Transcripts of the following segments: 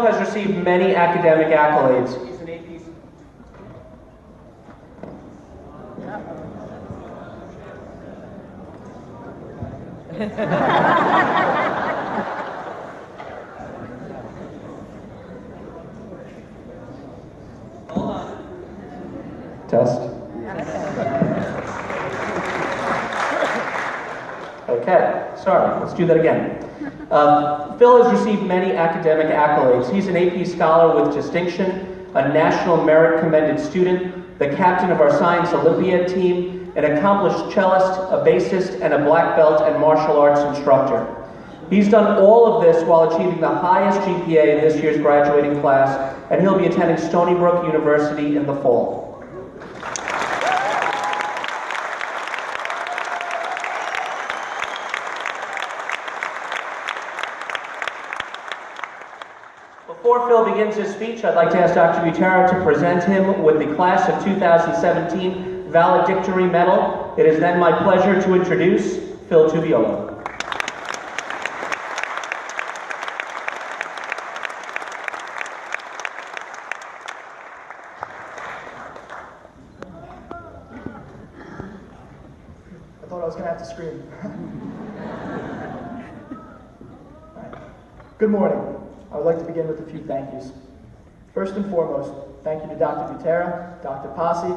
Philip has received many academic accolades. He's an AP. Hold on. Test. Okay, sorry, let's do that again. Phil has received many academic accolades. He's an AP Scholar with distinction, a National Merit Commended student, the captain of our Science Olympiad team, an accomplished cellist, a bassist, and a black belt and martial arts instructor. He's done all of this while achieving the highest GPA in this year's graduating class, and he'll be attending Stony Brook University in the fall. Before Phil begins his speech, I'd like to ask Dr. Butera to present him with the Class of 2017 Valedictorian Medal. It is then my pleasure to introduce Phil Tubiolo. I thought I was going to have to scream. All right. Good morning. I would like to begin with a few thank yous. First and foremost, thank you to Dr. Butera, Dr. Posse,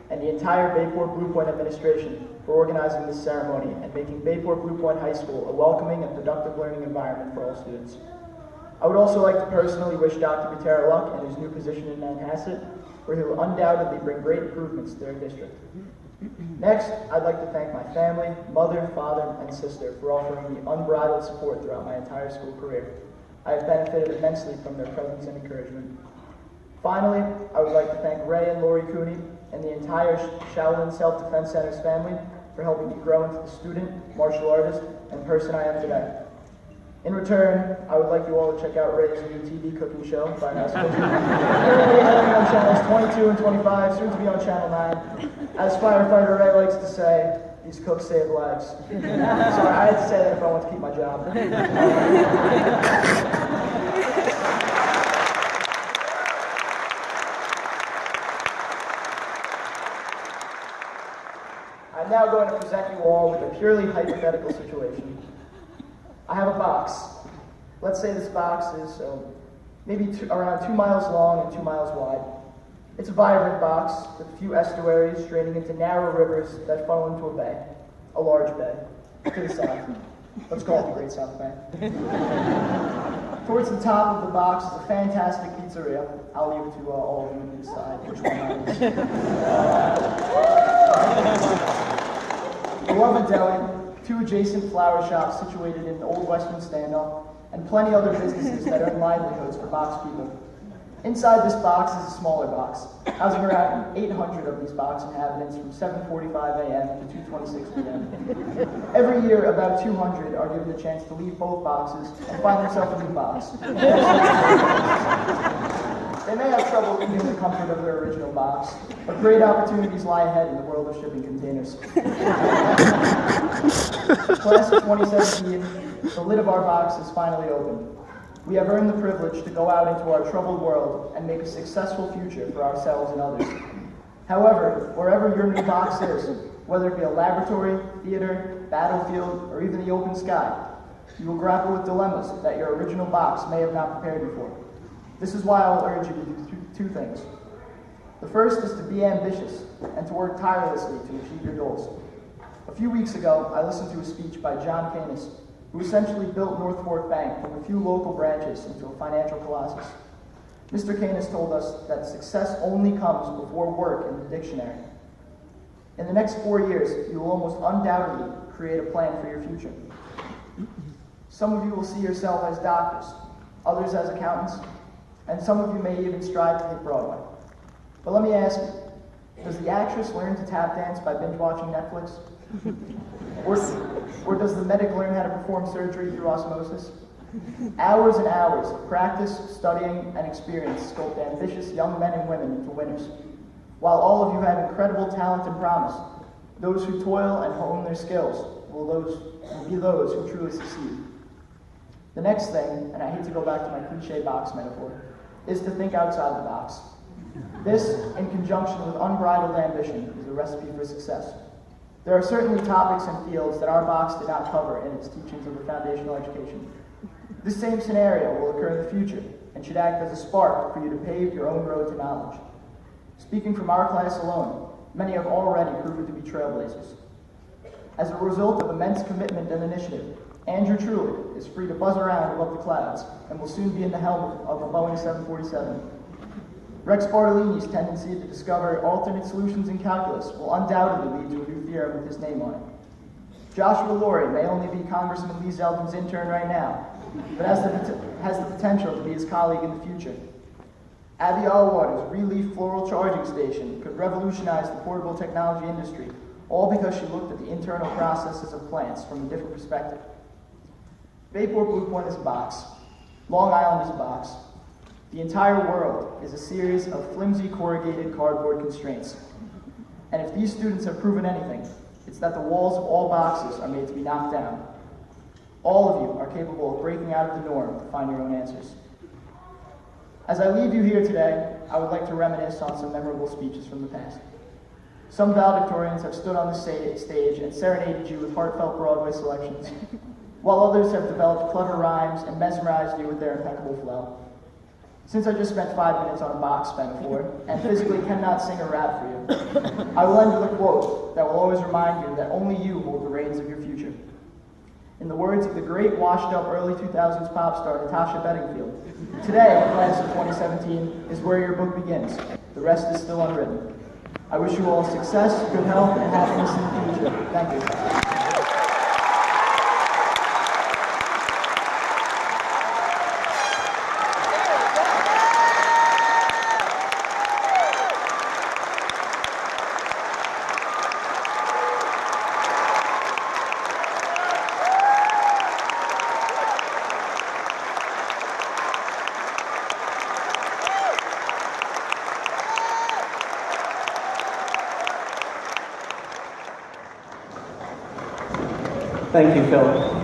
and the entire Bayport Bluepoint administration for organizing this ceremony and making Bayport Bluepoint High School a welcoming and productive learning environment for all students. I would also like to personally wish Dr. Butera luck in his new position in Manhasset, where he will undoubtedly bring great improvements to their district. Next, I'd like to thank my family, mother, father, and sister for offering me unbridled support throughout my entire school career. I have benefited immensely from their presence and encouragement. Finally, I would like to thank Ray and Lori Cooney and the entire Shaolin Self-Defense Center's family for helping me grow into the student, martial artist, and person I am today. In return, I would like you all to check out Ray's new TV cooking show, Firehouse Cooking. Currently airing on channels 22 and 25, soon to be on channel 9. As firefighter Ray likes to say, these cooks save lives. Sorry, I had to say that if I want to keep my job. I'm now going to present you all with a purely hypothetical situation. I have a box. Let's say this box is maybe around 2 miles long and 2 miles wide. It's a vibrant box with a few estuaries draining into narrow rivers that funnel into a bay, a large bay, to the south. Let's call it the Great South Bay. Towards the top of the box is a fantastic pizzeria. I'll leave it to all of you to decide which one that is. Beloved Deli, 2 adjacent flower shops situated in the Old Western Standoff, and plenty other businesses that earn livelihoods for box people. Inside this box is a smaller box, housing around 800 of these box inhabitants from 7:45 a.m. to 2:26 p.m. Every year, about 200 are given the chance to leave both boxes and find themselves a new box. They may have trouble leaving the comfort of their original box, but great opportunities lie ahead in the world of shipping containers. Class of 2017, the lid of our box is finally open. We have earned the privilege to go out into our troubled world and make a successful future for ourselves and others. However, wherever your new box is, whether it be a laboratory, theater, battlefield, or even the open sky, you will grapple with dilemmas that your original box may have not prepared you for. This is why I will urge you to do two things. The first is to be ambitious and to work tirelessly to achieve your goals. A few weeks ago, I listened to a speech by John Canis, who essentially built North Fork Bank from a few local branches into a financial colossus. Mr. Canis told us that success only comes before work in the dictionary. In the next 4 years, you will almost undoubtedly create a plan for your future. Some of you will see yourself as doctors, others as accountants, and some of you may even strive to hit Broadway. But let me ask you, does the actress learn to tap dance by binge watching Netflix? Or does the medic learn how to perform surgery through osmosis? Hours and hours of practice, studying, and experience sculpt ambitious young men and women into winners. While all of you have incredible talent and promise, those who toil and hone their skills will be those who truly succeed. The next thing, and I hate to go back to my cliche box metaphor, is to think outside the box. This, in conjunction with unbridled ambition, is a recipe for success. There are certainly topics and fields that our box did not cover in its teachings of the foundational education. This same scenario will occur in the future and should act as a spark for you to pave your own road to knowledge. Speaking from our class alone, many have already proven to be trailblazers. As a result of immense commitment and initiative, Andrew Truitt is free to buzz around above the clouds and will soon be in the helm of a Boeing 747. Rex Bartolini's tendency to discover alternate solutions in calculus will undoubtedly lead to a new theorem with his name on it. Joshua Laurie may only be Congressman Lee Zeldin's intern right now, but has the potential to be his colleague in the future. Abby Allwater's Relief Floral Charging Station could revolutionize the portable technology industry, all because she looked at the internal processes of plants from a different perspective. Bayport Bluepoint is a box. Long Island is a box. The entire world is a series of flimsy corrugated cardboard constraints. And if these students have proven anything, it's that the walls of all boxes are made to be knocked down. All of you are capable of breaking out of the norm to find your own answers. As I leave you here today, I would like to reminisce on some memorable speeches from the past. Some valedictorians have stood on the stage and serenaded you with heartfelt Broadway selections, while others have developed clever rhymes and mesmerized you with their impeccable flow. Since I just spent 5 minutes on a box metaphor and physically cannot sing or rap for you, I will end with a quote that will always remind you that only you hold the reins of your future. In the words of the great washed-up early 2000s pop star Natasha Bedingfield, today, class of 2017, is where your book begins. The rest is still unwritten. I wish you all success, good health, and happiness in the future. Thank you. Thank you, Phil.